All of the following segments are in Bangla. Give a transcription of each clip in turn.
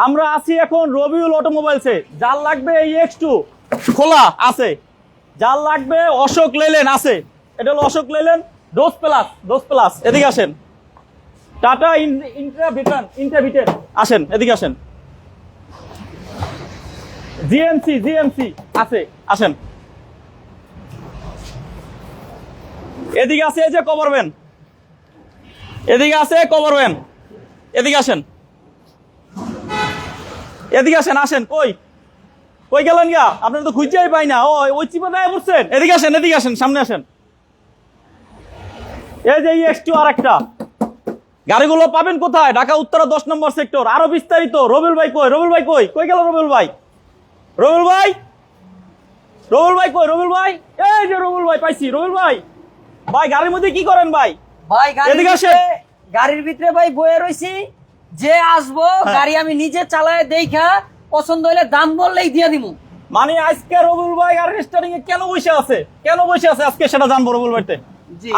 আমরা আছি এখন রবিউল অটোমোবাইলসে। যার লাগবে এই X2 খোলা আছে, যার লাগবে অশোক লেলেন আছে, এটা হলো অশোক লেলেন ডোজ প্লাস। এদিকে আসেন। টাটা ইন্ট্রাভিটেন আসেন, এদিকে আসেন। জিএমসি আছে, আসেন। এদিকে আছে এই যে কভার ভ্যান, এদিকে আছে কভার ভ্যান, এদিকে আসেন, এদিকে আসেন। আসেন, কই গেলেন গা? আপনারা তো খুঁজেই পাই না। ওই চিপা দেয় পড়ছেন। এদিকে আসেন, সামনে আসেন। এই যে X2 আর একটা গাড়িগুলো পাবেন কোথায়? ঢাকা উত্তরা 10 নম্বর সেক্টর। আরো বিস্তারিত রবিউল ভাই কই? কই গেল রবিউল ভাই? এই যে রবিউল ভাই পাইছি। রবিউল ভাই গাড়ির মধ্যে কি করেন ভাই? এদিকে আসেন। গাড়ির ভিতরে ভাই বয়ে রইছি, যে আসবো গাড়ি আমি নিজে চালায় দেখা পছন্দ হইলে দাম বললেই দিয়ে দিমু। মানে আজকে রবিউল ভাই গাড়ির স্টার্টিং এ কেন বসে আছে আজকে সেটা জানবো রবিউল ভাইতে।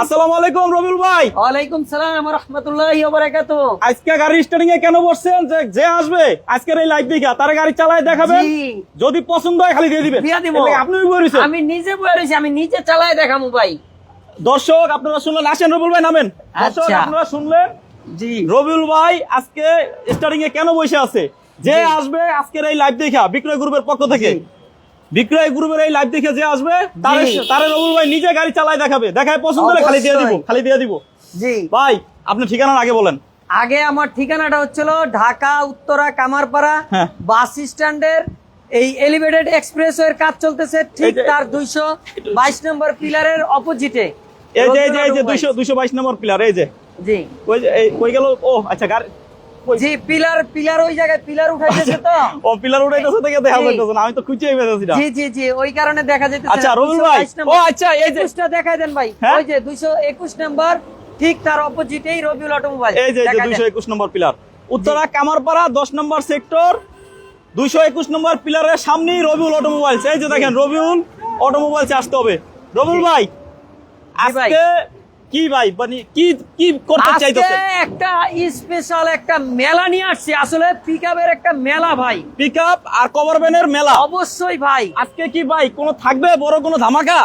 আসসালামু আলাইকুম রবিউল ভাই। ওয়ালাইকুম সালাম ওয়া রাহমাতুল্লাহি ওয়া বারাকাতুহু। আজকে গাড়ির স্টার্টিং এ কেন বসছেন? যে আসবে আজকের এই লাইভ দেখা তার গাড়ি চালায় দেখাবেন, যদি পছন্দ হয় খালি দিয়ে দিবেন। আপনি বইরেছেন? আমি নিজে বয়ে রইছি, আমি নিজে চালায় দেখামু ভাই। দর্শক আপনারা শুনলেন, আসেন রবিউল ভাই নামেন। দর্শক আপনারা শুনলেন জি, রবিউল ভাই আজকে স্টার্টিং এ কেন বসে আছে। যে আসবে আজকের এই লাইভ দেখা বিক্রয় গ্রুপের পক্ষ থেকে, বিক্রয় গ্রুপের এই লাইভ দেখে যে আসবে তারে রবিউল ভাই নিজে গাড়ি চালায় দেখাবে, দেখায় পছন্দ হলে খালি দিয়ে দিব। জি ভাই আপনি ঠিকানার আগে বলেন। আগে আমার ঠিকানাটা হচ্ছিল ঢাকা উত্তরা কামারপাড়া বাস স্ট্যান্ডের এই এলিভেটেড এক্সপ্রেসওয়ের কাজ চলতেছে, ঠিক তার 222 নম্বর পিলারের অপোজিটে। এই যে 222 নম্বর পিলার। এই যে জি কই গেল? ও আচ্ছা, গাড়ি জি পিলার ওই জায়গায় পিলার উঠাইতেছে তো। ও পিলার উঠাইতেছে দেখে দেখা যাইতেছে না, আমি তো খুঁজেই পেয়েছি না। জি ওই কারণে দেখা যাইতেছে। আচ্ছা রবিউল ভাই, ও আচ্ছা এই যে এটা দেখাই দেন ভাই। ওই যে 221 নম্বর, ঠিক তার অপোজিটেই রবিউল অটোমোবাইল। এই যে 221 নম্বর পিলার, উত্তরা কামারপাড়া 10 নম্বর সেক্টর, 221 নম্বর পিলারের সামনেই রবিউল অটোমোবাইলস। এই যে দেখেন রবিউল অটোমোবাইলসে আসতে হবে। রবিউল ভাই আজকে কি ভাই মানে কি করতে চাইতেছেন? একটা স্পেশাল একটা মেলা নিয়ে আসছে, আসলে পিকআপের একটা মেলা ভাই। পিকআপ আর কভার ভ্যানের মেলা। অবশ্যই ভাই। আজকে কি ভাই কোনো থাকবে বড় কোনো ধামাকা?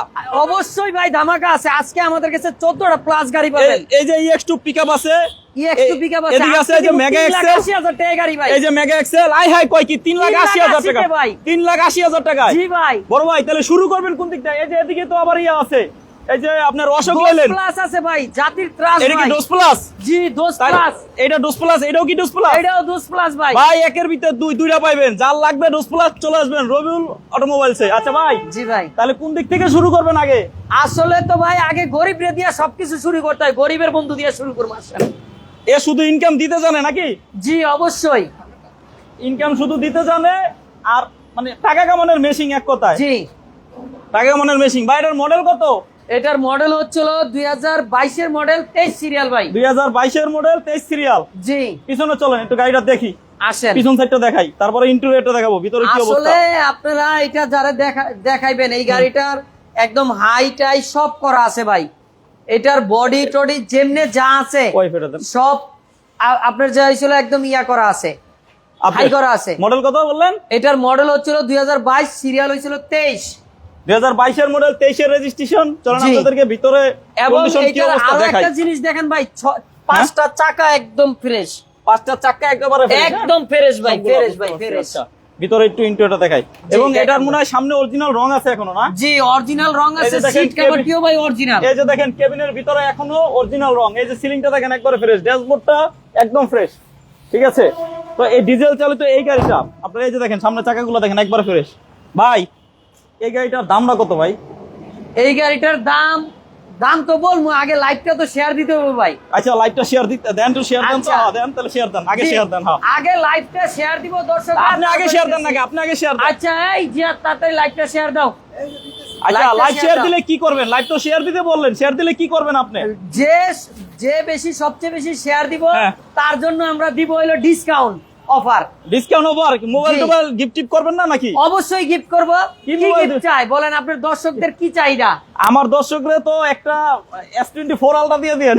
অবশ্যই ভাই ধামাকা আছে। আজকে আমাদের কাছে 14টা প্লাস গাড়ি পাবেন। এই যে X2 পিকআপ আছে, X2 পিকআপ আছে, এদিকে আছে এই যে মেগা এক্সেল 3,80,000 টাকা গাড়ি ভাই। এই যে মেগা এক্সেল আই হাই কয় কি 3,80,000 টাকা ভাই। 3,80,000 টাকা। জি ভাই। বড় ভাই তাহলে শুরু করবেন কোন দিকটা? এই যে এদিকে তো আবার ইয়া আছে, এই যে আপনার অশোক লেলেন প্লাস আছে ভাই, জাতির ত্রাস ভাই। এটা কি ডোজ প্লাস? জি ডোজ প্লাস। এটা ডোজ প্লাস, এটাও কি ডোজ প্লাস? এটাও ডোজ প্লাস ভাই। ভাই একের ভিতর দুইটা পাইবেন। যার লাগবে ডোজ প্লাস চলে আসবেন রবিউল অটোমোবাইলসে। আচ্ছা ভাই। জি ভাই। তাহলে কোন দিক থেকে শুরু করবেন আগে? আসলে তো ভাই আগে গরিব রে দিয়া সবকিছু শুরু করতে হয়, গরিবের বন্ধু দিয়ে শুরু করব। আসেন। এ শুধু ইনকাম দিতে জানে নাকি? জি অবশ্যই ইনকাম শুধু দিতে জানে, আর মানে টাকা কামানোর মেশিন এক কথায়। জি টাকা কামানোর মেশিন। ভাই এটার মডেল কত? এটার মডেল হচ্ছিল 2022 এর মডেল, 23 সিরিয়াল ভাই। 2022 এর মডেল, 23 সিরিয়াল। জি পিছনে চলেন একটু গাড়িটা দেখি। আসেন পিছন সাইডটা দেখাই, তারপরে ইন্টেরিয়রটা দেখাবো ভিতরে কি অবস্থা। আসলে আপনারা এটা যারা দেখাইবেন, এই গাড়িটার একদম হাই টাই সব করা আছে ভাই। এটার বডি টডি যেমনে যা আছে সব আপনার যা হইছিল একদম ইয়া করা আছে, হাই করা আছে। মডেল কত বললেন? এটার মডেল হচ্ছিল 2022, সিরিয়াল হইছিল 23। 2022 এর মডেল, 23 এর রেজিস্ট্রেশন। চলেন আপনাদেরকে ভিতরে কন্ডিশন কি অবস্থা দেখাই। একটা জিনিস দেখেন ভাই, 5টা চাকা একদম ফ্রেশ। 5টা চাকা একেবারে একদম ফ্রেশ ভাই, ফ্রেশ। ভিতরে একটু ইন্টেরিয়রটা দেখাই। এবং এটার মনে হয় সামনে অরিজিনাল রং আছে এখনো না? জি অরিজিনাল রং আছে, সিট কভারটিও ভাই অরিজিনাল। এই যে দেখেন কেবিনের ভিতরে এখনো অরিজিনাল রং। এই যে সিলিংটা দেখেন একবারে ফ্রেশ, ড্যাশবোর্ডটা একদম ফ্রেশ। ঠিক আছে, তো এই ডিজেল চালিত এই গাড়িটা আপনারা এই যে দেখেন সামনে চাকাগুলো দেখেন একবারে ফ্রেশ। ভাই এই গাড়িটার দামটা কত ভাই? এই গাড়িটার দাম তো বলবো, আগে লাইভটা তো শেয়ার দিতে হবে ভাই। আচ্ছা লাইভটা শেয়ার দিতে দেন, তো শেয়ার দেন। তো দেন তাহলে শেয়ার দেন, আগে শেয়ার দেন। হ্যাঁ আগে লাইভটা শেয়ার দিব দর্শক। আপনি আগে শেয়ার দেন নাকি? আপনি আগে শেয়ার দেন। আচ্ছা এই যে তাড়াতাড়ি লাইভটা শেয়ার দাও। আচ্ছা লাইভ শেয়ার দিলে কি করবেন? লাইভ তো শেয়ার দিতে বললেন, শেয়ার দিলে কি করবেন আপনি? যে বেশি সবচেয়ে বেশি শেয়ার দিব তার জন্য আমরা দিব হলো discount, offer. Discount offer, mobile টোবাইল গিফট টিপ করবেন না নাকি? অবশ্যই গিফট করব। কি কি মোবাইল গিফট চাই বলেন, আপনার দর্শকদের কি চাহিদা? আমার দর্শকরা তো একটা S24 আলট্রা দিয়ে দেন।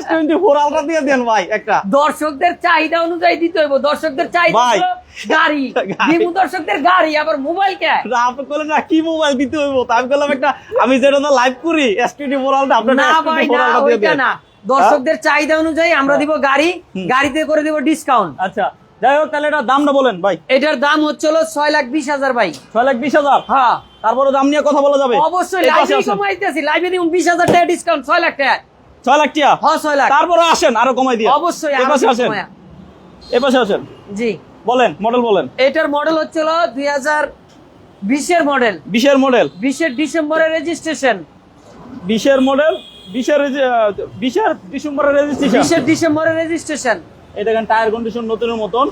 S24 আলট্রা দিয়ে দেন ভাই একটা। দর্শকদের চাহিদা অনুযায়ী দিতে হইব। দর্শকদের চাহিদা ভাই। হলো গাড়ি, দিমু দর্শকদের গাড়ি, আবার মোবাইল কে? আপনি বলেন না কি মোবাইল দিতে হইব, তা আমি বললাম একটা, আমি যেটা না লাইভ করি S24 আলট্রা, আপনার না ভাই S24 না, আলট্রা দিয়ে ওইটা দেন। না। দর্শকদের চাহিদা অনুযায়ী আমরা দিব গাড়ি, গাড়িতে করে দিব ডিসকাউন্ট। আচ্ছা যাই হোক, তাহলে এটা দামটা বলেন ভাই। এটার দাম হচ্ছিল 6,20,000 ভাই। 6,20,000। হ্যাঁ তারপরে দাম নিয়ে কথা বলা যাবে? অবশ্যই, এই পাশে লাইভে আসেন। কমাইতেছি, লাইভে দিমু 20,000 টাকা ডিসকাউন্ট, 6 লাখ টাকা। 6 লাখ টাকা? হ্যাঁ 6 লাখ। তারপরে আসেন আরো কমাই দিয়ে। অবশ্যই এই আরো পাশে আসেন, কমায়া। এই পাশে আসেন, জি বলেন মডেল বলেন। এটার মডেল হচ্ছিল 2020 এর মডেল, 20 এর মডেল, 20 এর ডিসেম্বরের রেজিস্ট্রেশন, 20 এর মডেল, 20 এর ডিসেম্বরের রেজিস্ট্রেশন। 20 এর ডিসেম্বরের রেজিস্ট্রেশন। এই দেখেন টায়ার কন্ডিশন নতুনের মতন,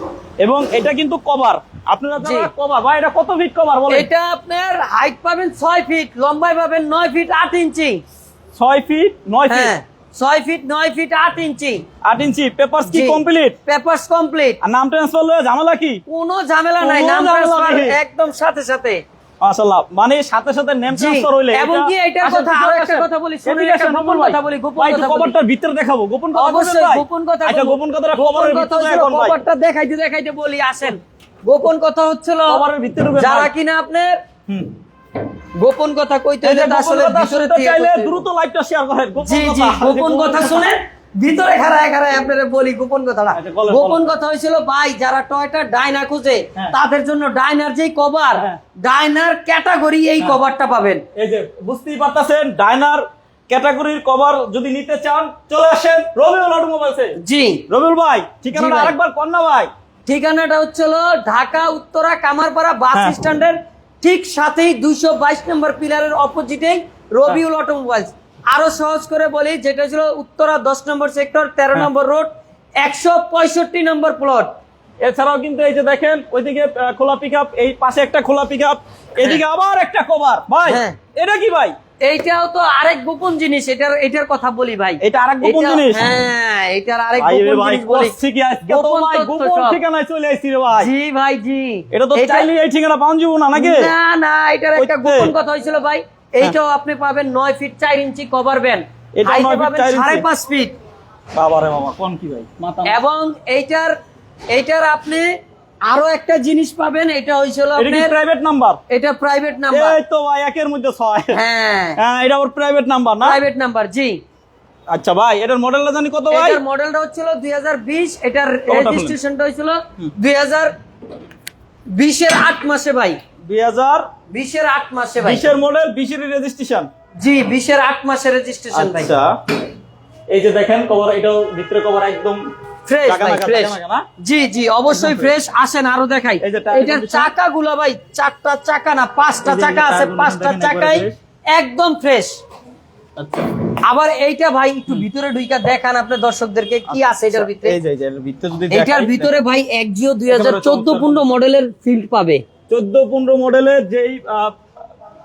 এবং এটা কিন্তু কভার। আপনারা জি। যারা কভার ভাই, এটা কত ফিট কভার বলেন? এটা আপনার হাইট পাবেন 6 ফিট, লম্বায় পাবেন 9 ফিট 8 ইঞ্চি। 6 ফিট 9 ফিট হ্যাঁ 6 feet 9 feet 8 inch. 8 inch. Papers কি জি। কমপ্লিট? Papers complete. আর নাম ট্রান্সফার লয়ে ঝামেলা কি? কোনো ঝামেলা নাই, কোনো নাম ঝামেলা ট্রান্সফার নাই। একদম সাথে সাথে। মাশাআল্লাহ, মানে সাথে সাথে নেম জি, ট্রান্সফার হইলে এবং কি এটার কথা আরো একটা কথা বলি, শুনুন, একটা গোপন কথা বলি, গোপন ভাই, একটু কথা বলি। কভারটার ভিতরে দেখাবো, গোপন কথা বলবেন অবশ্যই ভাই? গোপন কথা আচ্ছা, বলবো। গোপন কথাটা গোপন কভারের কথা ভিতরে হচ্ছিল, এখন ভাই। কভারটা দেখাইতে দেখাইতে বলি, আসেন। গোপন কথা হচ্ছিল কভারের ভিতরে ঢুকে যারা ভাই। কিনা আপনার হুম। গোপন কথা কইতে এই যে হলে গোপন আসলে কথা ভিতরে শুনতে থেকে চাইলে কইতে হইব। দ্রুত লাইভটা শেয়ার করেন। গোপন জি জি, কথা, গোপন কথা শুনে ভিতরে খাড়ায় খাড়ায় আপনারা বলি গোপন কথাটা। আচ্ছা, বলেন, গোপন বলেন। কথা হয়েছিল ভাই, যারা টয়টা ডাইনা খুঁজে হ্যাঁ। তাদের জন্য ডাইনার যেই কভার, হ্যাঁ। ডাইনার ক্যাটাগরি এই কভারটা পাবেন। এই যে বুঝতেই পারতেছেন, ডাইনার ক্যাটাগরির কভার যদি নিতে চান চলে আসেন রবিউল অটোমোবাইলসে। জি রবিউল ভাই, জি ঠিকানাটা ভাই। আরেকবার কোন না ভাই? ঠিকানাটা হচ্ছিল ঢাকা উত্তরা কামারপাড়া বাস হ্যাঁ। স্ট্যান্ডের ঠিক সাথেই 222 নম্বর পিলারের অপোজিটেই রবিউল অটোমোবাইলস। আরো সহজ করে বলি, যেটা ছিল উত্তরা 10 নম্বর সেক্টর 13 নম্বর রোড 165 নম্বর প্লট। এছাড়াও কিন্তু এই যে দেখেন ওইদিকে খোলা পিকআপ, এই পাশে একটা খোলা পিকআপ, এদিকে আবার একটা কভার ভাই। হ্যাঁ। এটা কি ভাই? এইটাও তো আরেক গোপন জিনিস, এটার কথা বলি ভাই। এটা আরেক গোপন এটা- জিনিস? হ্যাঁ এটার আরেক ভাই রে গোপন ভাই, জিনিস বলি। কষ্ট কি আজকে তো গোপন ভাই তথ্য গোপন সব। ঠিকানায় চলে আইছি রে ভাই। জি ভাই জি। এটা তো চাইলে এই ঠিকানা পাওয়া যাবে না নাকি? না না, এটার একটা কইতে। গোপন কথা হয়েছিল ভাই। এইটাও আপনি পাবেন 9 ফিট 4 ইঞ্চি কভার ভ্যান, এটাও 9 হাইটে ফিট পাবেন 4 ইঞ্চি। 5.5 ফিট। বাবা রে বাবা, কোন কি ভাই মাথা। এবং এইটার আপনি আরো একটা জিনিস পাবেন, এটা হয়েছিল এটা কি আপনার, প্রাইভেট নাম্বার? এটা প্রাইভেট নাম্বার। এই তো ভাই একের মধ্যে 6। হ্যাঁ হ্যাঁ, এটা ওর প্রাইভেট নাম্বার না? প্রাইভেট নাম্বার জি। আচ্ছা ভাই, এটার মডেলটা জানি কত ভাই? এটার মডেলটা হচ্ছিল 2020, এটার খুলুন। রেজিস্ট্রেশনটা হয়েছিল 2020 এর 8 মাসে ভাই। 2020 20 এর 8 মাসে ভাই। এর মডেল, 20 এর রেজিস্ট্রেশন। জি 20 এর 8 মাসের রেজিস্ট্রেশন ভাই। আচ্ছা, এই যে দেখেন কভার, এটাও ভিতরে কভার একদম ফ্রেশ জাগা ভাই, নাগা, ফ্রেশ। জাগা নাগা না? জি জি অবশ্যই ফ্রেশ। আসেন আরো দেখাই। এই যে টায়ার এটার condition। চাকাগুলো ভাই 4টা চাকা না 5টা এই যে চাকা আছে, টায়ার condition 5টা দেখেন চাকাই একবারে একদম ফ্রেশ। আচ্ছা, আবার এইটা ভাই একটু ভিতরে ঢুইকা দেখান আপনার দর্শকদেরকে কি আছে এটার ভিতরে। এই যে এর ভিতরে যদি এটার দেখাই, ভিতরে ভাই একজিও 2014 চমৎকার। 15 মডেলের ফিল্ড পাবে। 14-15 মডেলের যেই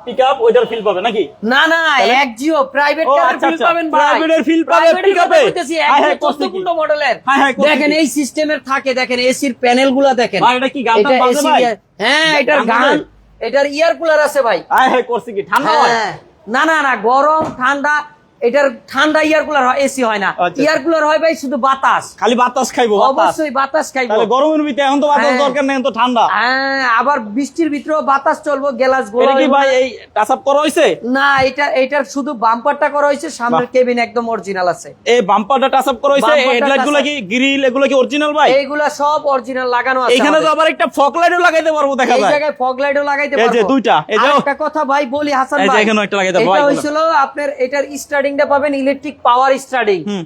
পিকআপ, ওইটার ফিল পাবে নাকি? না না, একজিও প্রাইভেট ও, কারের আচ্ছা, ফিল্ড আচ্ছা। পাবেন ভাই। প্রাইভেটের feel পাবে প্রাইভেটের pick কথা up-এ। বলতেছি, হ্যাঁ, হ্যাঁ, 14 করছে কি? 15 মডেলের। হ্যাঁ, হ্যাঁ, করছে দেখেন কি? এই সিস্টেমের থাকে, দেখেন এসির প্যানেলগুলো দেখেন। ভাই, এটা কি গান টান এটা বাজে AC ভাই? হ্যাঁ এটার গান গান, বাজে? এটার ইয়ার কুলার আছে ভাই। হ্যাঁ, করছে কি ঠান্ডা হয়? হ্যাঁ না না না, গরম ঠান্ডা, এটার ঠান্ডা ইয়ার কুলার হয়, এসি হয় না। আচ্ছা। ইয়ার কুলার হয় ভাই শুধু বাতাস। খালি বাতাস খাইবো, বাতাস। অবশ্যই বাতাস খাইবো। তাহলে গরমের ভিতরে এখন তো বাতাস হ্যাঁ। দরকার নেই, এখন তো ঠান্ডা। হ্যাঁ আবার বৃষ্টির ভিতরেও বাতাস চলবো, গ্লাস এটা গোলা কি হইবো ভাই না। এই টাচ আপ করা হইছে? না এটার শুধু বাম্পারটা করা হয়েছে, সামনের কেবিন একদম অরিজিনাল আছে। এই বাম্পারটা টাচ আপ করা হইছে, বাম্পারটা হেডলাইট গুলো touch কি গ্রিল এগুলো কি অরিজিনাল ভাই? এইগুলা সব অরিজিনাল লাগানো আছে। এখানে তো আমাদের। আবার একটা ফগ লাইটও লাগাইতে পারবো দেখা এই যায়। জায়গায় ফগ লাইটও লাগাইতে এই যে পারবো। দুইটা, এই যে একটা কথা ভাই বলি হাসান এই যে ভাই, এখানেও একটা লাগাইতে পারবো, এটা ভাই, হইছিল আপনার এটার স্টার্টিংটা পাবেন ইলেকট্রিক পাওয়ার স্টার্টিং। হুম।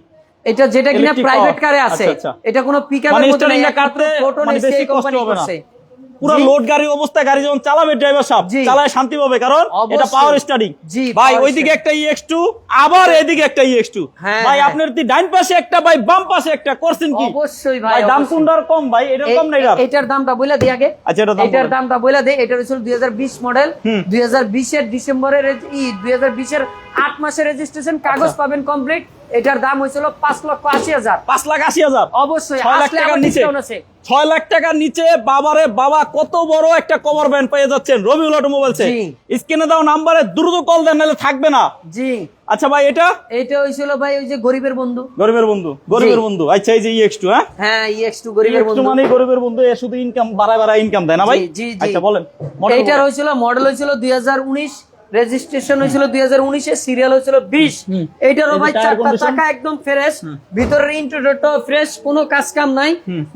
এটা যেটা কিনা Electric প্রাইভেট power। কারে আছে, আচ্ছা, আচ্ছা। এটা কোনো পিকআপের মানে মধ্যে নাই, starting টা কাটতে মানে বেশি কষ্ট হবে না। পুরো লোড গাড়ি অবস্থায় গাড়ি যখন চালাবে ড্রাইভার সাহেব, জি। চালায় শান্তি পাবে, কারণ অবশ্যই। এটা পাওয়ার স্টার্টিং। জি, ভাই power ওইদিকে steering। একটা EX2, আবার এদিকে একটা EX2। হ্যাঁ, ভাই হ্যাঁ। আপনার ডাইন পাশে একটা, ভাই বাম পাশে একটা, করছেন কি? অবশ্যই ভাই ভাই দাম অবশ্যই। কোনটার কম ভাই? এটার কম না এটার? এটার দামটা বলে দিই আগে। আচ্ছা, এটার দাম এটার বলেন। দামটা বলে দেই। এটা হচ্ছে 2020 মডেল, হুম। 2020 এর ডিসেম্বরের 2020 এর 8 মাসের রেজিস্ট্রেশন, কাগজ আচ্ছা। পাবেন কমপ্লিট। এটার দাম হয়েছিল 5,80,000। 5,80,000 অবশ্যই 6 লাখ আসলে টাকার আমার নিচে ডিসকাউন্ট আছে। 6 লাখ টাকার নিচে বাবারে বাবা কত বড় একটা কভার ব্যান্ড পেয়ে যাচ্ছেন রবিউল অটোমোবাইলসে। জি। স্ক্রিনে দাও নাম্বারে দ্রুত কল দেন, নাহলে থাকবে না। জি। আচ্ছা ভাই, এটা হয়েছিল ভাই ওই যে গরিবের বন্ধু। গরিবের বন্ধু। আচ্ছা, এই যে EX2, হ্যাঁ হ্যাঁ EX2 গরিবের EX2 বন্ধু মানে গরিবের বন্ধু, এ শুধু ইনকাম বাড়ায় ইনকাম দেয় না ভাই? জি। আচ্ছা বলেন। এইটার হয়েছিল মডেল হয়েছিল 2019, রেজিস্ট্রেশন হয়েছিল 2019 এ, সিরিয়াল হয়েছিল 20। এইটারও ভাই চারটা চাকা একদম ফ্রেশ, ভিতরের ইন্টেরিয়রটা ফ্রেশ, কোনো কাজ কাম নাই,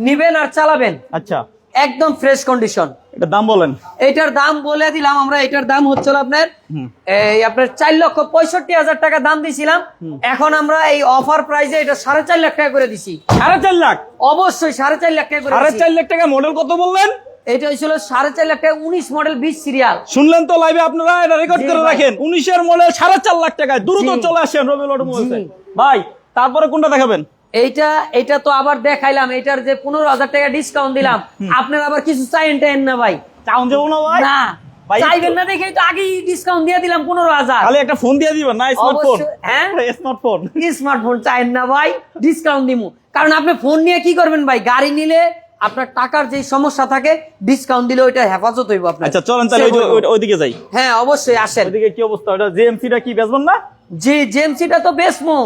নিবেন আর চালাবেন। আচ্ছা, একদম ফ্রেশ কন্ডিশন। এটার দাম বলেন। এটার দাম বলে দিলাম আমরা। এটার দাম হচ্ছিল আপনার 4,65,000 টাকা দাম দিছিলাম। এখন আমরা এই অফার প্রাইসে এটা 4.5 লাখ টাকা করে দিছি। 4.5 লাখ? অবশ্যই 4.5 লাখ টাকা করে দিছি। 4.5 লাখ টাকা। মডেল কত বললেন? এটা হয়েছিল 4.5 লাখ টাকা, 19 মডেল 20 সিরিয়াল। শুনলেন তো লাইভে, আপনারা এটা রেকর্ড করে রাখেন। 19 এর মডেল 4.5 লাখ টাকায়। দ্রুত চলে আসেন রবিউল অটোমোবাইলসে ভাই। তারপরে কোনটা দেখাবেন? এইটা তো আবার দেখাইলাম। এটার যে 15,000 টাকা ডিসকাউন্ট দিলাম, আপনারা আবার কিছু চাইেন না ভাই? চাউন যাবো না ভাই? না ভাই, চাইবেন না দেখে তো আগেই ডিসকাউন্ট দিয়ে দিলাম 15,000। খালি একটা ফোন দিয়ে দিবেন না? স্মার্টফোন? হ্যাঁ স্মার্টফোন। স্মার্টফোন চাইেন না ভাই, ডিসকাউন্ট দিমু। কারণ আপনি ফোন নিয়ে কি করবেন ভাই? গাড়ি নিলে আপনার টাকার যে সমস্যা থাকে, ডিসকাউন্ট দিলে ওইটা হেফাজত হইব আপনার। আচ্ছা চলেন তাহলে ওইদিকে যাই। হ্যাঁ অবশ্যই আসেন। ওইদিকে কি অবস্থা? ওটা জেএমসিটা কি বেচবেন না? জি জেএমসিটা তো বেসমু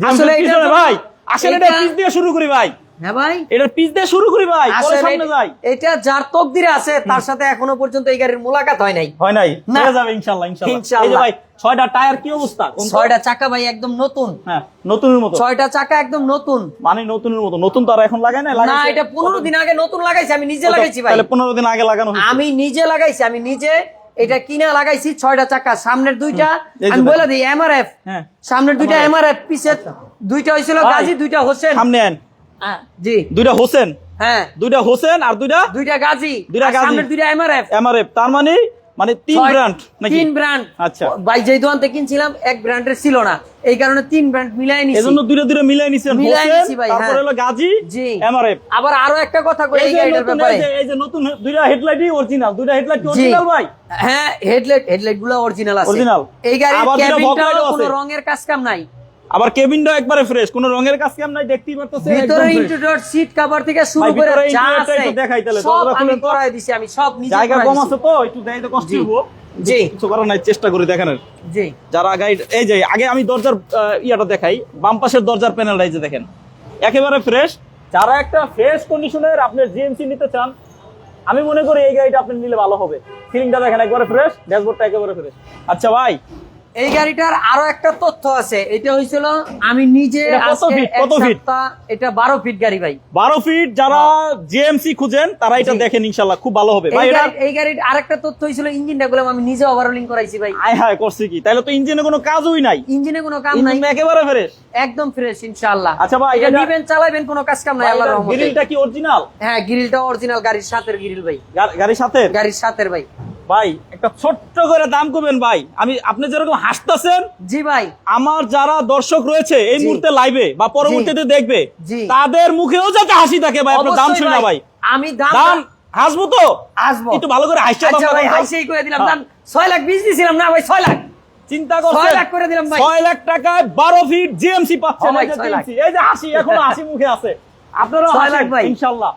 আসলে। এটা ভাই আসলে এটা পিস দিয়ে শুরু করি ভাই। হ্যাঁ ভাই, এটা পিস দিয়ে শুরু করি ভাই, পরে সামনে যাই। এটা যার তকদিরে আছে তার সাথে এখনো পর্যন্ত এই গাড়ির মোলাকাত হয় নাই। হয় নাই? না। হয়ে যাবে ইনশাআল্লাহ। এই যে ভাই 6টা টায়ার কি অবস্থা? 6টা চাকা ভাই একদম নতুন। হ্যাঁ নতুনের মতো। 6টা চাকা একদম নতুন। মানে নতুনের মতো? নতুন তো আর এখন লাগায় না? না, এটা 15 দিন আগে নতুন লাগাইছি, আমি নিজে লাগাইছি ভাই। তাহলে 15 দিন আগে লাগানো হয়েছে। আমি নিজে লাগাইছি, আমি নিজে এটা কিনা লাগাইছি। 6টা চাকা, সামনের দুইটা আমি বলে দিই MRF। হ্যাঁ, সামনের দুইটা MRF, পিছে দুইটা হইছিল গাজী, দুইটা হোসেন। সামনে আন। জি, দুইটা হোসেন। হ্যাঁ দুইটা হোসেন আর দুইটা গাজী। দুইটা গাজী। সামনের দুইটা MRF। তার মানে 3 ব্র্যান্ড নাকি? 3 ব্র্যান্ড। আচ্ছা ভাই যেই দোকান থেকে কিনছিলাম এক ব্র্যান্ডের ছিল না, এই কারণে 3 ব্র্যান্ড মিলাই নিছি। এজন্য দুইটা মিলাই নিছেন। মিলাই হোসেন, নিছি ভাই, তারপর হ্যাঁ। হলো গাজী, জি এমআরএফ। আবার আরো একটা কথা কই এই গাড়িটার ব্যাপারে। এই যে নতুন দুইটা হেডলাইটই অরিজিনাল। দুইটা হেডলাইট অরিজিনাল ভাই? হ্যাঁ, হেডলাইট গুলো অরিজিনাল আছে। অরিজিনাল। এই গাড়ির আবার দুইটা ক্যাবিনটাও ফগলাইটও কোনো আছে। রঙের কাজ কাম নাই। আবার কেবিনটাও একবারে ফ্রেশ, কোনো রঙের কাজ কাম নাই, দেখতেই পারতেছেন। ভিতরে ইন্টেরিয়র সিট কভার থেকে শুরু ভাই, করে ভিতরে যা ইন্টেরিয়রটা আছে একটু দেখাই তাহলে। সব দরজা আমি খুলেন তো। করাই দিছি, আমি সব নিজে জায়গা করাই কম দিছি। আছে তো একটু দেখাইতে কষ্ট হইব। জি কিছু করার নাই, চেষ্টা করে দেখানোর। জি যারা গাইড, এই যে আগে আমি দরজার ইয়াটা দেখাই। বাম পাশের দরজার প্যানেলটা এই যে দেখেন, একেবারে ফ্রেশ। যারা একটা ফ্রেশ কন্ডিশনের আপনার জিএমসি নিতে চান, আমি মনে করি এই গাড়িটা আপনি নিলে ভালো হবে। সিলিংটা দেখেন একবারে ফ্রেশ, ড্যাশবোর্ডটা একেবারে ফ্রেশ। আচ্ছা ভাই, এই গাড়িটার আরো একটা তথ্য আছে। এটা হয়েছিল আমি নিজে এটা কত আজকে ফিট? এক কত ফিট? সপ্তাহ, এটা 12 ফিট গাড়ি ভাই। 12 ফিট। যারা জিএমসি খুঁজেন তারা এটা জি। দেখেন, ইনশাআল্লাহ খুব ভালো হবে ভাই। এই গাড়ির আরেকটা তথ্য হয়েছিল ইঞ্জিনটা গুলো আমি নিজে ওভারহোলিং করাইছি ভাই। আয় হায় করছি কি? তাহলে তো ইঞ্জিনে কোনো কাজই নাই। ইঞ্জিনে কোনো কাম নাই, ইঞ্জিন একেবারে ফ্রেশ, একদম ফ্রেশ ইনশাআল্লাহ। আচ্ছা ভাই, এটা নিবেন চালাবেন, কোনো কাজ কাম নাই আল্লাহর রহমতে। গ্রিলটা কি অরিজিনাল? হ্যাঁ, গ্রিলটা অরিজিনাল, গাড়ির সাথের গ্রিল ভাই। গাড়ির সাথে? গাড়ির সাথের ভাই। ভাই একটা ছোট্ট করে দাম কমেন ভাই। আপনি যেরকম হাসতেছেন, জি ভাই, আমার যারা দর্শক রয়েছে এই জি। মুহূর্তে লাইভে বা পরবর্তীতে দেখবে, জি। তাদের মুখেও যাতে হাসি থাকে ভাই। আপনার দাম অবশ্যই শুনে না ভাই। আমি দাম হাসবো তো, আসবো একটু ভালো করে হাসতে আচ্ছা ভাই, হাসিই করে দিলাম। দাম 6 লাখ 20 দিছিলাম না ভাই, 6 লাখ চিন্তা 6 করছেন? লাখ করে দিলাম ভাই। 6 লাখ টাকায় 12 ফিট জিএমসি পাচ্ছেন। ভাই, এই যে 6 লাখ। GMC, এই যে হাসি এখনো হাসি মুখে আছে। আপনারাও 6 লাখ হাসেন ভাই। ইনশাআল্লাহ।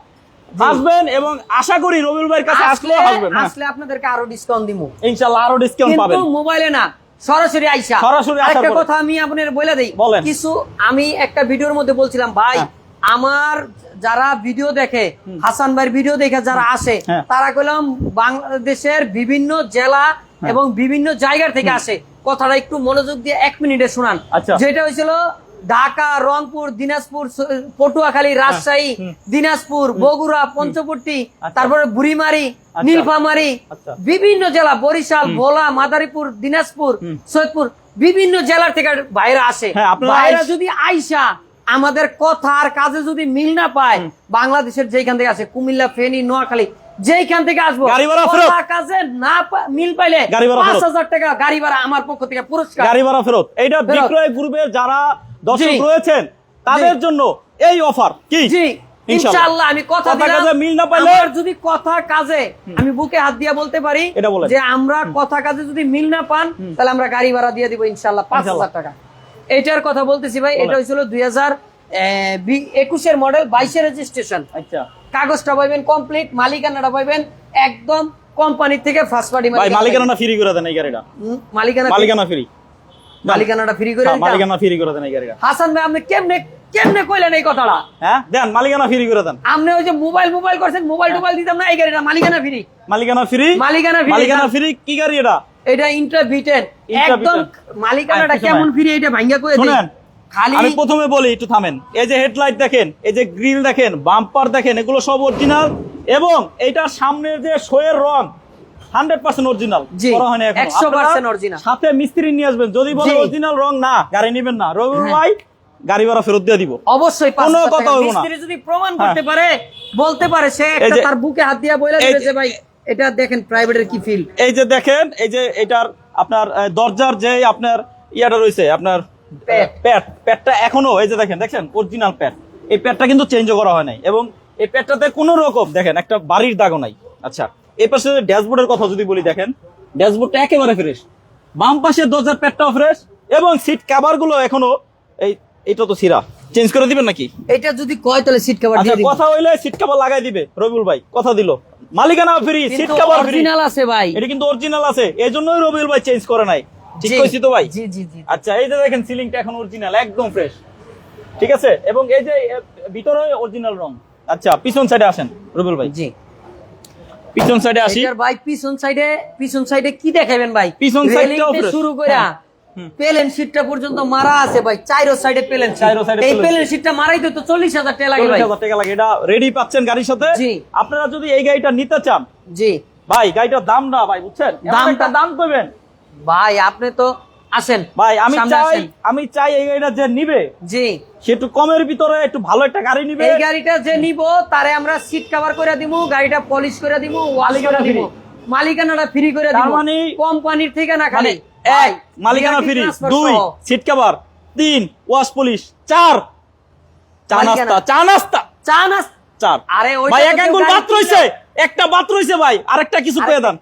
আসবেন এবং আশা করি রবিউল ভাইয়ের কাছে আসলে আসবেন। হ্যাঁ। আসলে আপনাদেরকে আরো ডিসকাউন্ট দিমু ইনশাআল্লাহ আরো ডিসকাউন্ট পাবেন। কিন্তু মোবাইলে না, সরাসরি আইসা। সরাসরি আসার একটা পরে। কথা আমি আপনাদের বলে দেই। বলেন। কিছু আমি একটা ভিডিওর মধ্যে বলছিলাম ভাই, হ্যাঁ। আমার যারা ভিডিও দেখে, হাসান ভাইয়ের ভিডিও দেখে যারা আসে, হ্যাঁ। তারা কইলাম বাংলাদেশের বিভিন্ন জেলা এবং বিভিন্ন জায়গার থেকে আসে। কথাটা একটু মনোযোগ দিয়ে 1 মিনিটে শুনান। আচ্ছা। যেটা হয়েছিল ঢাকা, রংপুর, দিনাজপুর, পটুয়াখালী, রাজশাহী, দিনাজপুর, বগুড়া, পঞ্চবটী, আচ্ছা। তারপরে বুড়িমারি, আচ্ছা। নীলফামারী, আচ্ছা। বিভিন্ন জেলা, বরিশাল, ভোলা, মাদারীপুর, দিনাজপুর, সৈয়দপুর, বিভিন্ন জেলার থেকে ভাইরা আসে। হ্যাঁ, আপনারা ভাইরা যদি আইসা আমাদের কথা আর কাজে যদি মিল না পায়, বাংলাদেশের যেখান থেকে আসে, কুমিল্লা, ফেনী, নোয়াখালী, যেখান থেকে আসবো, গাড়ি ভাড়া ফেরত। কথা কাজে না মিল পাইলে গাড়ি ভাড়া ফেরত। 5,000 টাকা গাড়ি ভাড়া আমার পক্ষ থেকে পুরস্কার। গাড়ি ভাড়া ফেরত। এইটা ফেরত। বিক্রয় গ্রুপের যারা দর্শক জি। রয়েছেন তাদের জন্য এই অফার কি? জি ইনশাআল্লাহ, আমি কথা দিলাম, কাজে মিল না পাইলে আমার যদি কথা কাজে, আমি বুকে হাত দিয়ে বলতে পারি এটা বলেন। যে আমরা কথা কাজে যদি মিল না পান, তাহলে আমরা গাড়ি ভাড়া দিয়ে দিব ইনশাআল্লাহ 5,000 টাকা। এটার কথা বলতেছি ভাই, এটা হয়েছিল 2021 এর মডেল, 22 এর রেজিস্ট্রেশন। আচ্ছা, কাগজটা পাইবেন কমপ্লিট, মালিকানাটা পাইবেন একদম কোম্পানি থেকে ফার্স্ট পার্টি। ভাই মালিকানাটা ফ্রি করে দেন এই গাড়িটা, মালিকানা ফ্রি, মালিকানাটা ফ্রি করে দিতাম। মালিকানা ফ্রি করে দেন এই গাড়িটা। হাসান ভাই আপনি কেমনে কইলেন এই কথাটা? হ্যাঁ দেন, মালিকানা ফ্রি করে দেন। আপনি ওই যে মোবাইল করছেন, মোবাইল দিতাম না, এই গাড়িটা মালিকানা ফ্রি। মালিকানা ফ্রি, মালিকানা ফ্রি। কি গাড়ি এটা? এটা ইন্ট্রা ভিটেন, একদম মালিকানাটা কেমন ফ্রি এটা ভাঙ্গা কই দেন। শুনেন, খালি আমি প্রথমে বলি, একটু থামেন। এই যে হেডলাইট দেখেন, এই যে গ্রিল দেখেন, বাম্পার দেখেন, এগুলো সব অরিজিনাল। এবং এইটার সামনের যে শোয়ের রং 100% অরিজিনাল, করা হয়নি এখনো। 100% অরিজিনাল। সাথে মিস্ত্রি নিয়ে আসবেন, যদি বলে জি। অরিজিনাল রং না, গাড়ি নেবেন না, রবিউল ভাই গাড়ি ভাড়া ফেরত দিয়ে দিব। অবশ্যই কোনো 5,000 কথা টাকা। হইবো না। মিস্ত্রি যদি প্রমাণ করতে পারে, বলতে পারে, সে এই একটা যে- তার বুকে হাত দিয়া বলে এই দিবে যে- যে ভাই এটা দেখেন প্রাইভেটের কি ফিল। এই যে দেখেন, এই যে এটার আপনার দরজার যে আপনার ইয়াটা রয়েছে, আপনার প্যাডটা এখনো এই যে দেখেন অরিজিনাল প্যাড। এই প্যাডটা কিন্তু চেঞ্জও করা হয় নাই, এবং এই প্যাডটাতে কোনো রকম দেখেন একটা বাড়ির দাগও নাই। আচ্ছা, এই পাশে ড্যাশবোর্ডের কথা যদি বলি, দেখেন ড্যাশবোর্ডটা একেবারে ফ্রেশ, বাম পাশের দরজার প্যাডটাও ফ্রেশ, এবং সিট কভার গুলো এখনো এইটা তো ছিঁড়া, চেঞ্জ করে দিবেন নাকি? এটা যদি কয় তাহলে সিট কভার আচ্ছা, দিয়ে দিবেন। কথা হইলে সিট কভার লাগাই দিবে রবিউল ভাই, কথা দিল। মালিকানা ফ্রি, সিট কিন্তু কভার ফ্রি। অরিজিনাল আছে ভাই। এটা কিন্তু অরিজিনাল আছে, এজন্যই রবিউল ভাই চেঞ্জ করে নাই। ঠিক জি, কইছি তো ভাই? জি জি জি। আচ্ছা, এই যে দেখেন সিলিংটা এখন অরিজিনাল, একদম ফ্রেশ, ঠিক আছে। এবং এই যে ভিতরে অরিজিনাল রং। আচ্ছা, পিছন সাইডে আসেন রবিউল ভাই, জি। পিছন সাইডে আসি। এটার ভাই পিছন সাইডে কি দেখাবেন ভাই? পিছন রেলিং সাইডটাও থেকে fresh। শুরু করে হ্যাঁ। প্লেন শীটটা পর্যন্ত মারা আছে ভাই, চাইরো সাইডে প্লেন শীট। চাইরো side এ এই plain প্লেন শীটটা মারাইতে তো 40,000 টাকা লাগে ভাই। 40,000 টাকা লাগে। এটা রেডি পাচ্ছেন গাড়ির সাথে। জি। আপনারা যদি এই গাড়িটা নিতে চান, জি ভাই গাড়িটার দাম না ভাই, বুঝছেন, দামটা দাম করবেন ভাই, আপনি তো আসেন ভাই। আমি সামনে চাই আসেন। এই গাড়িটা যে নিবে, জি, সে একটু কমের ভিতরে একটু ভালো একটা গাড়ি নিবে। এই গাড়িটা যে নিব তারে আমরা সিট কভার করে দিব, গাড়িটা পলিশ করে দিব, ওয়াশ করে দিব, মালিকানাটা ফ্রি করে দিব। তার মানে কোম্পানির থেকে না খালি এক মালিকানা free, 2 seat cover, 3 wash polish, 4 চা নাস্তা, চা না 4। আরে ওইটা ভাই তো এক কেউ আঙ্গুল গাড়ি বাত রইছে, একটা বাত রইছে ভাই, আরেকটা কিছু কয়ে দেন,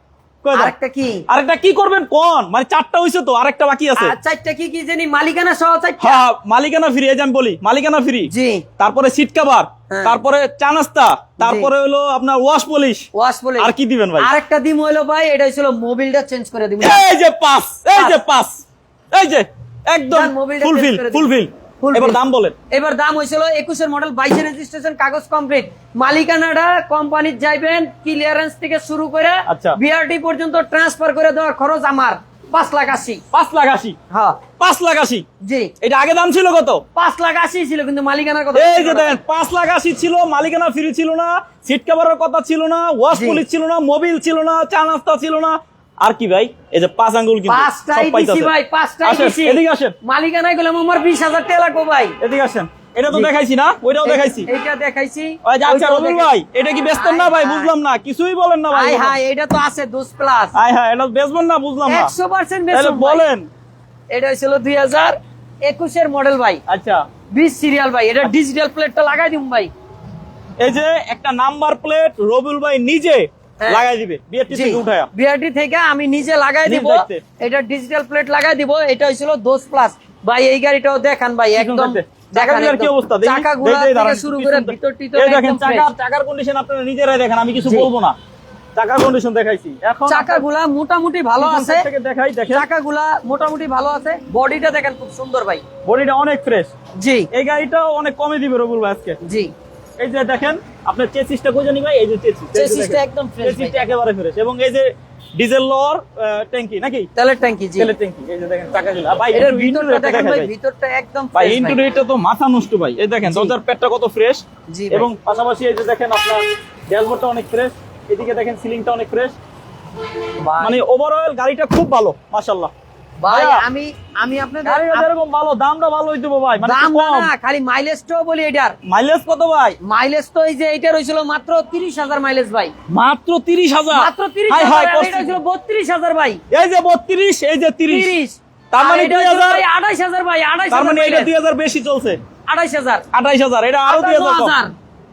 কয়ে দেন। আরেকটা কি? আরেকটা কি করবেন কোন? মানে 4টা হইছে তো, আরেকটা বাকি আছে। আর চারটা কি কি জানি, মালিকানা সহ চারটা। হ্যাঁ, মালিকানা ফ্রি, এই যে আমি বলি মালিকানা ফ্রি, জি, তারপরে সিট কভার, হ্যাঁ। তারপরে চা নাস্তা, তারপরে হলো আপনার ওয়াশ পলিশ। ওয়াশ বলে আর কি দিবেন ভাই? আরেকটা দিম হলো ভাই, এটা হইছিল মোবিলটা চেঞ্জ করে দিব। এই যে পাস, এই যে পাস, এই যে একদম যান, মোবিলটা ফুলফিল, চেঞ্জ করে দিন। ফুলফিল। Fulfill। এবার দাম বলেন। এবার দাম হয়েছিল 21 এর মডেল, 22 এর রেজিস্ট্রেশন, কাগজ কমপ্লিট, মালিকানাটা কোম্পানির যাইবেন, ক্লিয়ারেন্স থেকে শুরু করে আচ্ছা। বিআরটি পর্যন্ত ট্রান্সফার করে দেওয়ার খরচ আমার 5,80,000। 5,80,000, হ্যাঁ 5,80,000। জি, এটা আগে দাম ছিল কত? 5,80,000 ছিল, কিন্তু মালিকানার কথা এই যে দেখেন 5,80,000 ছিল, মালিকানা ফ্রি ছিল না, সিট কভারের কথা ছিল না, ওয়াশ জি। পলিশ ছিল না, মোবিল ছিল না, চা নাস্তা ছিল না, আর কি ভাই? এই যে 5 আঙ্গুল কিন্তু সব পাঁচটাই দিছি পাইতাছে। ভাই, পাঁচটাই আসেন, দিছি। এদিকে আসেন, মালিকানায় গেলাম আমার 20,000 টাকা লাগবে ভাই। এদিকে আসেন। এটা তো জি। দেখাইছি না, ওইটাও দেখাইছি। এইটা দেখাইছি। ওই যে আচ্ছা ওইটাও রবিউল দেখাইছি। ভাই, এটা কি বেচতেন না ভাই? হাই, বুঝলাম না, কিছুই বলেন না ভাই। হাই হাই, এটা তো আছে 2 প্লাস, হাই হাই, এটা বেচবেন না, বুঝলাম না। 100% তাহলে বেচুন ভাই। বলেন। এটা হইছিল 2021 এর মডেল ভাই, আচ্ছা, 20 সিরিয়াল ভাই। এটা ডিজিটাল প্লেটটা লাগাই দিম ভাই। এই যে একটা নাম্বার প্লেট রবিউল ভাই নিজে হ্যাঁ। লাগাই দিবে, বিআরটি থেকে উঠায়া। বিআরটি থেকে আমি নিজে লাগাই নিজ দিব, দায়িত্বে। এটা ডিজিটাল প্লেট লাগাই দিব। এটা হইছিল 2 প্লাস ভাই। এই গাড়িটাও দেখান ভাই, একদম চাকার কি অবস্থা? দেখি, চাকাগুলো দেখি, দাঁড়ান, থেকে শুরু করে পিছন থেকে। ভিতর টিতর এই দেখেন একদম fresh। চাকার কন্ডিশন আপনারা নিজেরাই দেখেন, আমি কিছু জি। বলবো না। চাকার কন্ডিশন দেখাইছি, এখন চাকাগুলা মোটামুটি ভালো পিছন আছে, সাইড থেকে দেখাই, দেখেন চাকাগুলা মোটামুটি ভালো আছে। বডিটা দেখেন খুব সুন্দর ভাই। বডিটা অনেক ফ্রেশ। জি এই গাড়িটাও অনেক কমে দিবে রবিউল ভাই আজকে। জি, এই যে দেখেন আপনার চেসিসটা কই জানি ভাই, এই যে চেসিসটা একদম ফ্রেশ ভাই। চেসিসটা একেবারে ফ্রেশ, এবং এই যে ডিজেল লর ট্যাঙ্কি নাকি, তেলের ট্যাঙ্কি। জি, তেলের ট্যাঙ্কি। এই যে দেখেন চাকাগুলো ভাই, এটার একটু ভিতরটা interior টা দেখেন দেখাই ভাই, ভাই। ভিতরটা একদম ভাই fresh ইন্টেরিয়রটা তো মাথা নষ্ট ভাই। এই দেখেন জি। দরজার প্যাডটা কত ফ্রেশ, জি ভাই। এবং পাশাপাশি এই যে দেখেন আপনার ড্যাশবোর্ডটা অনেক ফ্রেশ, এদিকে দেখেন সিলিংটা অনেক ফ্রেশ। ভাই, মানে ওভারঅল গাড়িটা খুব ভালো মাশাআল্লাহ। ভাই ভাইয়া, আমি আপনাদের গাড়িটা যেরকম ভালো, দামটা ভালো হইতো ভাই, মানে দাম কম। না, খালি মাইলেজটাও বলি। এটার মাইলেজ কত ভাই? মাইলেজ তো এই যে এইটার হইছিল মাত্র 30,000 মাইলেজ ভাই, মাত্র 30,000। মাত্র হাই হাই 30,000। করছি। এটা হইছিল 32,000 ভাই। এই যে 32, এই যে 30, 30, তার মানে 2000 2000, 28,000 ভাই, 28,000 তার মানে এটা মাইলেজ। 2000 বেশি চলছে। 28,000, 28,000, এটা আরো 2000 কম। 58,000,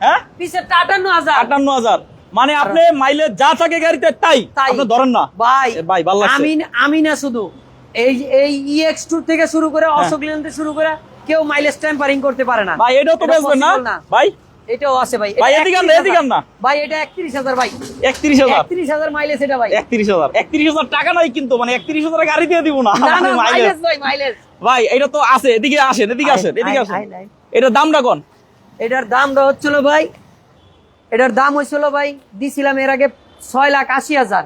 হ্যাঁ, পিছেরটা 58,000 58,000। মানে আপনি মাইলেজ যা থাকে গাড়িতে তাই তাই। আপনি ধরেন না ভাই। ভাই, ভালো লাগছে। আমি না শুধু এই EX2 থেকে শুরু করে অশোক লেল্যান্ড থেকে শুরু করে কেউ মাইলেজ টেম্পারিং করতে পারে না ভাই। এটাও তো বেচবেন না ভাই? এটাও আছে ভাই। ভাই এদিকে না ভাই, এটা 31,000 ভাই। 31,000 মাইলেজ এটা ভাই। 31,000 টাকা নাই কিন্তু, মানে 31,000 গাড়ি দিয়ে দিব না। না না, মাইলেজ ভাই, মাইলেজ ভাই। এটা তো আছে, এদিকে আসেন। এটার দামটা কোন? এটার দামটা হচ্ছিল ভাই, এটার দাম হয়েছিল ভাই, দিছিলাম এর আগে 6,80,000।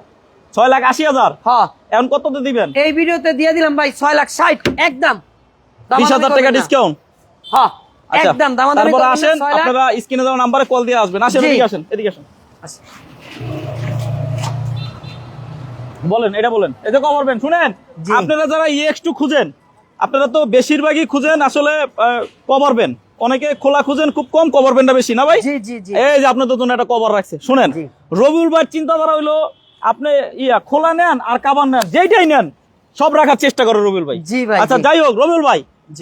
6,80,000? হ্যাঁ। এখন কততে দিবেন? এই ভিডিওতে দিয়ে দিলাম ভাই 6,60,000 একদম। 20,000 টাকা ডিসকাউন্ট। হ্যাঁ একদম। তারপর আসেন, আপনারা স্ক্রিনে দেওয়া নাম্বারে কল দিয়ে আসবেন। আসেন, এদিকে আসেন। বলেন, এটা বলেন। এই যে কভারবেন, শুনেন, আপনারা যারা EX2 খুঁজেন, আপনারা তো বেশিরভাগই খুঁজেন আসলে কভারবেন। অনেকে খোলা খুঁজেন, খুব কম কভারবেনটা বেশি না ভাই? জি জি জি। এই যে আপনাদের জন্য একটা কভার রাখছে। শুনেন, রবিউল ভাই চিন্তাধারা হইলো আপনি খোলা নেন আর কাভার নেন, যেইটাই নেন সব রাখার চেষ্টা করে রবিউল ভাই। জি ভাই। আচ্ছা যাই হোক, রবিউল ভাই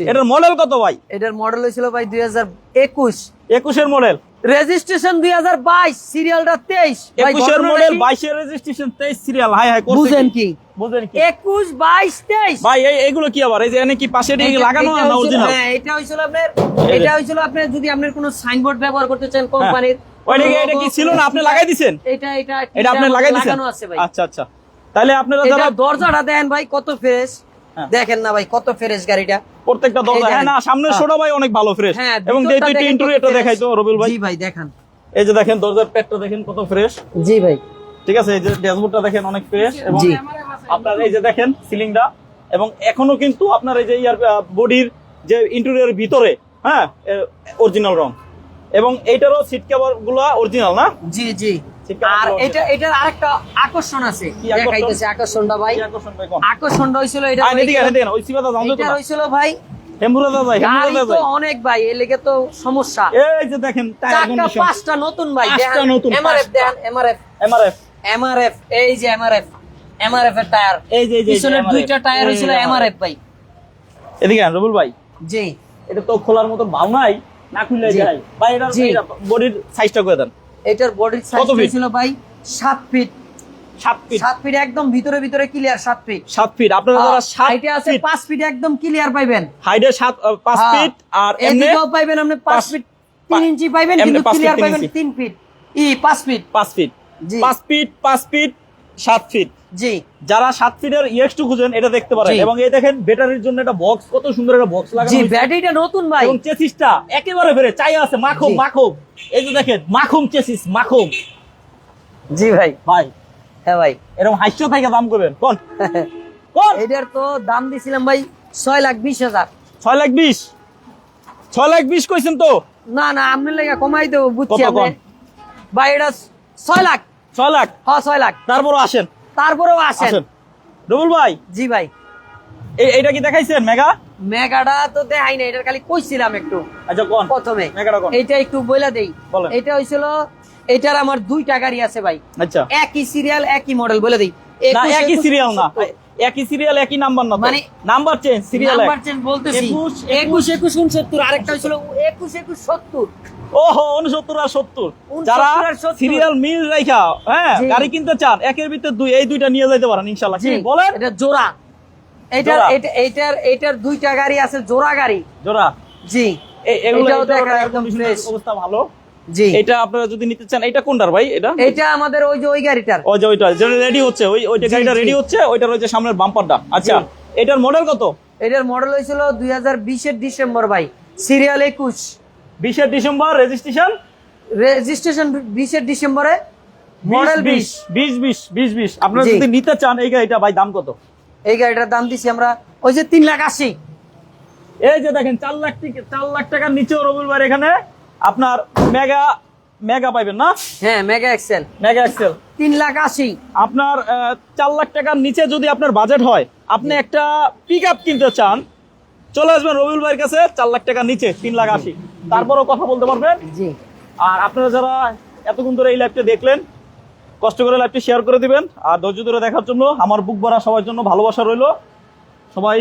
এটার মডেল কত ভাই? এটার মডেল হয়েছিল ভাই 2021। 21 এর মডেল, রেজিস্ট্রেশন 2022, সিরিয়ালটা 23। 21 এর মডেল, 22 এর রেজিস্ট্রেশন, 23 সিরিয়াল। হাই হাই, বুঝেন কি? 21, 22, 23 ভাই। এইগুলো কি আবার? এই যে এনে কি পাশে লাগানো না অরিজিনাল? হ্যাঁ, এটা হইছিল আপনার যদি আপনার কোনো সাইনবোর্ড ব্যবহার করতে চান কোম্পানির, এটা কি ছিল না, আপনি লাগাই দিবেন? এটা আপনি লাগাই দিবেন? লাগানো আছে ভাই। আচ্ছা আচ্ছা। তাহলে আপনারা যারা দরজাটা দেন ভাই কত ফ্রেশ, দেখেন না ভাই কত ফ্রেশ গাড়িটা, প্রত্যেকটা দরজা। হ্যাঁ না, সামনের শোটা ভাই অনেক ভালো ফ্রেশ। এবং দুইটা ইন্টেরিয়রটা দেখাই তো রবিউল ভাই। জি ভাই দেখান। এই যে দেখেন দরজার পেটটা দেখেন কত ফ্রেশ। জি ভাই। ঠিক আছে, এই যে ড্যাশবোর্ডটা দেখেন অনেক ফ্রেশ। এবং আপনার এই যে দেখেন সিলিংটা, এবং এখনো কিন্তু আপনার এই যে বডির যে ইন্টেরিয়রের ভিতরে হ্যাঁ অরিজিনাল রং, এবং এইটারও সিট কভার গুলো অরিজিনাল না? জি জি। আর এটার আরেকটা আকর্ষণ আছে, দেখাইতেছে আকর্ষণটা ভাই। আকর্ষণটা হইছিল এটা ওই সিবাদা দাম এটা হইছিল ভাই হেমুরাদা ভাই, হেমুরাদা ভাই অনেক ভাই, এর লেগে তো সমস্যা। এই যে দেখেন টায়ার কন্ডিশন, 5টা নতুন ভাই, দেখেন নতুন এমআরএফ দেন, এমআরএফ এই যে এমআরএফ এর টায়ার, এই যে পিছনের দুইটা টায়ার হইছিল এমআরএফ ভাই। এদিকে রবিউল ভাই, জি এটা তো খোলার মতো ভাব নাই, না খুললে যায় ভাই। এটা বডির সাইজটা কত দেন? এটার বডির সাইজ ছিল ভাই 7 ফিট। 7 ফিট একদম ভিতরে ক্লিয়ার। 7 ফিট। 7 ফিট আপনারা যারা 7 হাইটে আছে 5 ফিট একদম ক্লিয়ার পাইবেন। হাইটে 5 ফিট, আর এদিকেও পাইবেন আপনি 5 ফিট 3 ইঞ্চি পাইবেন, কিন্তু ক্লিয়ার পাইবেন 3 ফিট। 5 ফিট 5 ফিট জি 5 ফিট 5 ফিট 7 ফিট। জি, যারা 7 ফিটের EX2 খুঁজেন এটা দেখতে পারেন। এবং এই দেখেন ব্যাটারির জন্য একটা বক্স, কত সুন্দর একটা বক্স লাগানো জি, হয়েছে। ব্যাটারিটা নতুন ভাই, এবং চেসিসটা একেবারে ফেরে চাই আছে মাখুম। এই যে দেখেন মাখুম চেসিস, মাখুম। জি ভাই। হ্যাঁ ভাই, এরকম হাইস্য থেকে দাম করবেন কোন? এটার তো দাম দিছিলাম ভাই 6,20,000। 6,20,000 কইছেন তো? না না, আপনার লাগা কমাই দেবো, বুঝছি আপনি ভাই। এটা 6 লাখ। 6 লাখ? হ্যাঁ 6 লাখ। তারপরেও আসেন। রবিউল ভাই, জি ভাই, এইটা কি দেখাইছেন? মেগাটা তো দেখাই না, এটা খালি কইছিলাম একটু। আচ্ছা কোন প্রথমে মেগাটা কোন? এইটা একটু বইলা দেই। এটা হইছিল, এটার আমার 2টা গাড়ি আছে ভাই। আচ্ছা, একই সিরিয়াল একই মডেল, বলে দেই। না একই সিরিয়াল না, একই সিরিয়াল একই নাম্বার না, মানে number change, serial number change বলতেছি। 21 69 আরেকটা হইছিল 21 70। ওহো, 69 আর 70। যারা সিরিয়াল মিল রাখা হ্যাঁ গাড়ি কিনতে চান, একের ভিতর দুই, এই দুইটা নিয়ে যাইতে পারেন ইনশাআল্লাহ। কি বলেন? এটা জোড়া। এটার 2টা গাড়ি আছে, জোড়া গাড়ি। জি, এটাও দেখা একদম ফ্রেশ অবস্থা, ভালো। জি, এটা আপনারা যদি নিতে চান, এটা কোনটার ভাই? এটা আমাদের ওই যে ওই গাড়িটার, ওই যে ওইটা যেটা রেডি হচ্ছে, ওইটা গাড়িটা রেডি হচ্ছে, ওইটার ওই যে সামনের বাম্পারটা। আচ্ছা, এটার মডেল কত? এটার মডেল হয়েছিল 2020 এর ডিসেম্বর ভাই, সিরিয়াল 21। 20 এর ডিসেম্বর, রেজিস্ট্রেশন 20 এর ডিসেম্বরে, মডেল 20। আপনারা যদি নিতে চান এই গাড়িটা ভাই, দাম কত? এই গাড়িটার দাম দিছি আমরা ওই যে 3,80,000। এই যে দেখেন 4 লাখ টাকার নিচেও রবিউল ভাই এখানে আপনার মেগা পাইবেন না? হ্যাঁ, মেগা এক্সেল 3,80,000। আপনার 4 লাখ টাকার নিচে যদি আপনার বাজেট হয়, আপনি একটা পিকআপ কিনতে চান, চলে আসবেন রবিউল ভাইয়ের কাছে। 4 লাখ টাকার নিচে 3,80,000, তারপরও কথা বলতে পারবেন। জি। আর আপনারা যারা এতক্ষণ ধরে এই লাইভটা দেখলেন, কষ্ট করে লাইভটি শেয়ার করে দিবেন। আর ধৈর্য ধরে দেখার জন্য আমার বুক ভরা সবার জন্য ভালোবাসা রইল। সবাই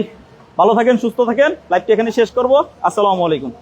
ভালো থাকেন, সুস্থ থাকেন। লাইভটি এখানে শেষ করব। আসসালামু আলাইকুম।